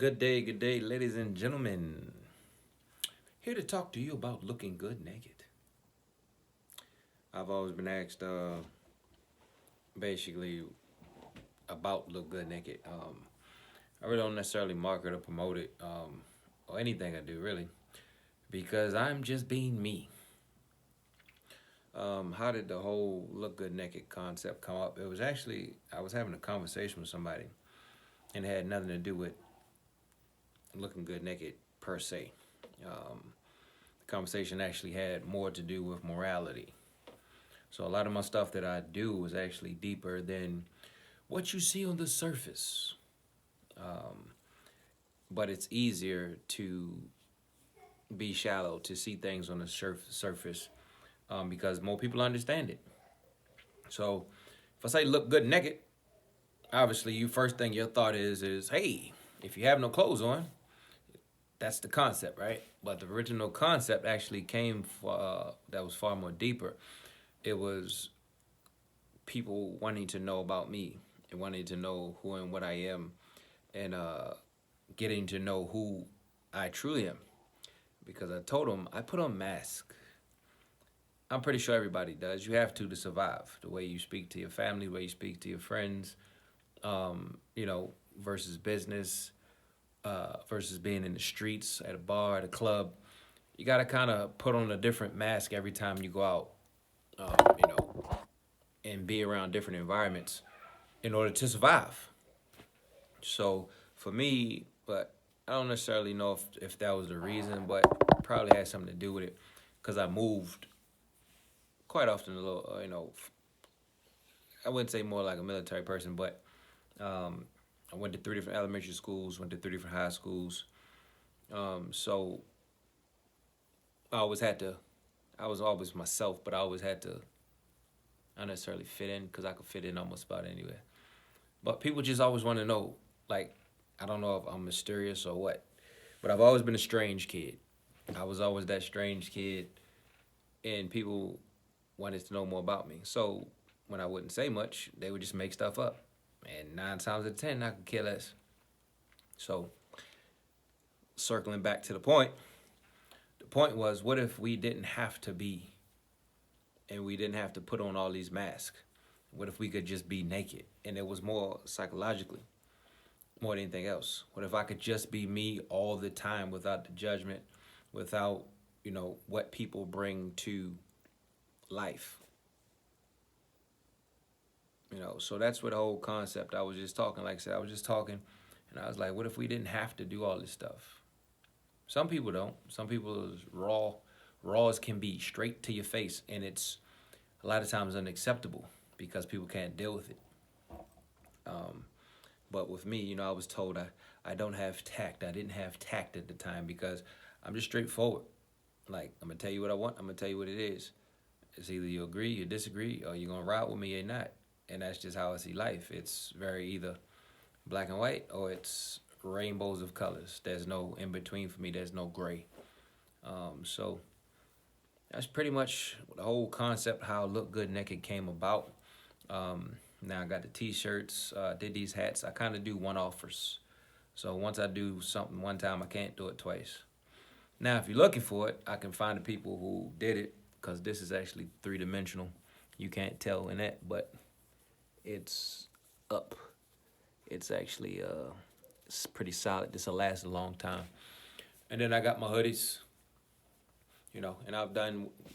good day, ladies and gentlemen. Here to talk to you about looking good naked. I've always been asked, basically, about look good naked. I really don't necessarily market or promote it, or anything I do really, because I'm just being me. How did the whole look good naked concept come up? It was actually I was having a conversation with somebody, and it had nothing to do with looking good naked per se. The conversation actually had more to do with morality. So a lot of my stuff that I do is actually deeper than what you see on the surface. Um, but it's easier to be shallow, to see things on the surface, because more people understand it. So if I say look good naked, obviously you first thing your thought is hey, if you have no clothes on, that's the concept, right? But the original concept actually came that was far more deeper. It was people wanting to know about me and wanting to know who and what I am, and getting to know who I truly am. Because I told them I put on mask. I'm pretty sure everybody does. You have to survive. The way you speak to your family, the way you speak to your friends, versus business, versus being in the streets, at a bar, at a club. You got to kind of put on a different mask every time you go out, um, you know, and be around different environments in order to survive. So for me, but I don't necessarily know if that was the reason, but probably had something to do with it because I moved quite often. A little, I wouldn't say more like a military person, but um, I went to three different elementary schools, went to three different high schools. So I always had to. I was always myself, but I always had to not necessarily fit in because I could fit in almost about anywhere. But people just always want to know, like, I don't know if I'm mysterious or what, but I've always been a strange kid. I was always that strange kid, and people wanted to know more about me. So when I wouldn't say much, they would just make stuff up. And 9 times out of 10, I could care less. So circling back to the point was, what if we didn't have to be, and we didn't have to put on all these masks? What if we could just be naked? And it was more psychologically, more than anything else. What if I could just be me all the time without the judgment, without, what people bring to life? So that's what the whole concept. I was just talking, like I said, I was just talking, and I was like, what if we didn't have to do all this stuff? Some people don't. Some people is raw as can be, straight to your face, and it's a lot of times unacceptable because people can't deal with it. Um, but with me, I was told I don't have tact. I didn't have tact at the time because I'm just straightforward. Like, I'm gonna tell you what I want. I'm gonna tell you what it is. It's either you agree, you disagree, or you're gonna ride with me or not. And that's just how I see life. It's very either black and white or it's rainbows of colors. There's no in between for me. There's no gray. So that's pretty much the whole concept how Look Good Naked came about. Now I got the t-shirts, did these hats. I kind of do one offers. So once I do something one time, I can't do it twice. Now, if you're looking for it, I can find the people who did it because this is actually three-dimensional. You can't tell in that, but it's up. It's actually it's pretty solid. This will last a long time. And then I got my hoodies, and I've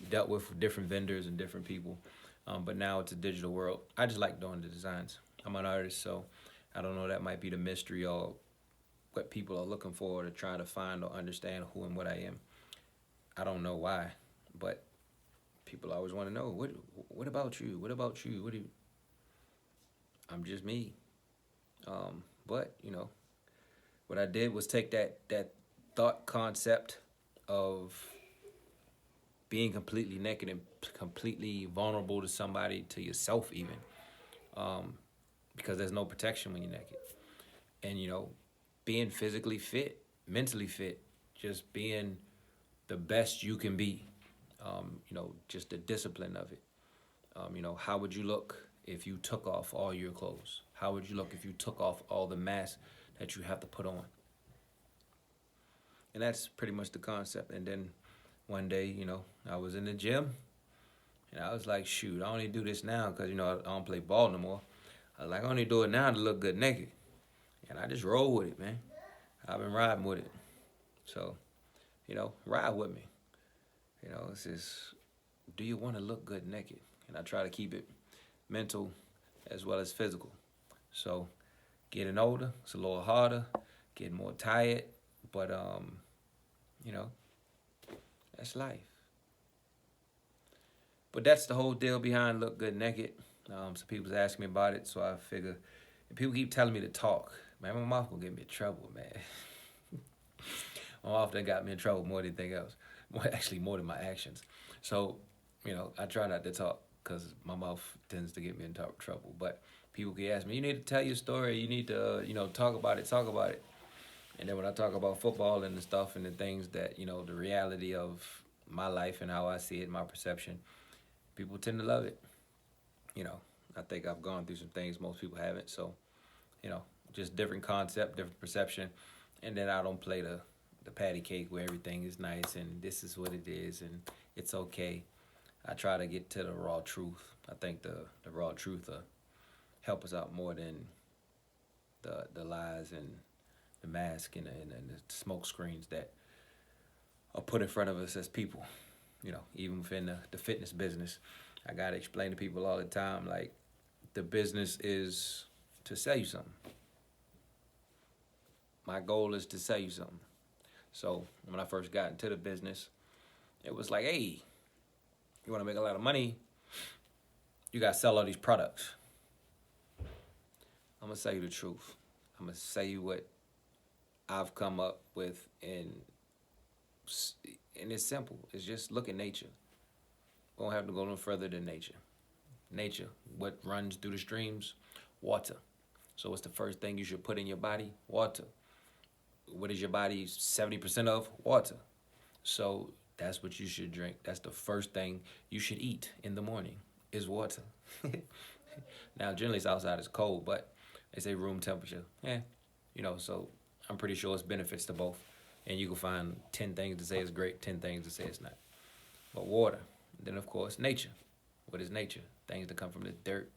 dealt with different vendors and different people, but now it's a digital world. I just like doing the designs. I'm an artist, so I don't know. That might be the mystery or what people are looking for to try to find or understand who and what I am. I don't know why, but people always want to know what about you? What about you? What do you? I'm just me. But what I did was take that thought concept of being completely naked and completely vulnerable to somebody, to yourself even, um, because there's no protection when you're naked, and being physically fit, mentally fit, just being the best you can be. Just the discipline of it. How would you look if you took off all your clothes? How would you look if you took off all the masks that you have to put on? And that's pretty much the concept. And then one day, I was in the gym and I was like, shoot, I only do this now because, I don't play ball no more. I was like, I only do it now to look good naked. And I just roll with it, man. I've been riding with it. So, ride with me. It's just, do you want to look good naked? And I try to keep it mental as well as physical. So, getting older, it's a little harder, getting more tired, but you know, that's life. But that's the whole deal behind Look Good Naked. Some people's asking me about it, so I figure, and people keep telling me to talk. Man, my mouth gonna get me in trouble, man. My mouth done got me in trouble more than anything else. Actually, more than my actions. So, I try not to talk because my mouth tends to get me in trouble. But people can ask me, you need to tell your story. You need to, talk about it, talk about it. And then when I talk about football and the stuff and the things that, the reality of my life and how I see it, my perception, people tend to love it. I think I've gone through some things most people haven't. So, just different concept, different perception. And then I don't play the patty cake where everything is nice and this is what it is and it's okay. I try to get to the raw truth. I think the raw truth help us out more than the lies and the mask and the smoke screens that are put in front of us as people. Even within the fitness business, I gotta explain to people all the time, like, the business is to sell you something. My goal is to sell you something. So when I first got into the business, it was like, hey, you want to make a lot of money, you got to sell all these products. I'm going to tell you the truth. I'm going to say you what I've come up with, and it's simple. It's just look at nature. We don't have to go no further than nature. Nature, what runs through the streams? Water. So what's the first thing you should put in your body? Water. What is your body 70% of? Water. So that's what you should drink. That's the first thing you should eat in the morning is water. Now, generally it's outside, it's cold, but they say room temperature. Yeah, so I'm pretty sure it's benefits to both. And you can find 10 things to say it's great, 10 things to say it's not. But water. Then, of course, nature. What is nature? Things that come from the dirt,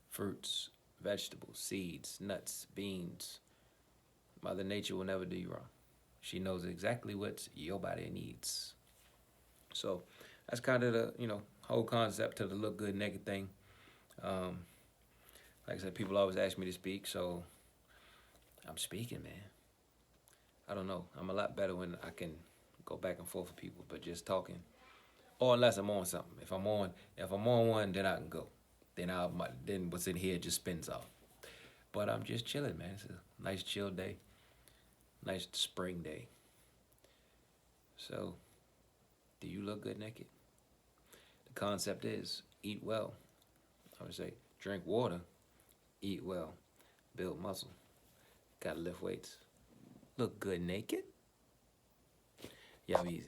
fruits, vegetables, seeds, nuts, beans. Mother Nature will never do you wrong. She knows exactly what your body needs. So that's kind of the, whole concept to the Look Good Naked thing. Like I said, people always ask me to speak, so I'm speaking, man. I don't know. I'm a lot better when I can go back and forth with people, but just talking. Or unless I'm on something. If I'm on one, then I can go. Then what's in here just spins off. But I'm just chilling, man. It's a nice chill day. Nice spring day. So, do you look good naked? The concept is eat well. I would say drink water, eat well, build muscle, gotta lift weights. Look good naked? Y'all easy.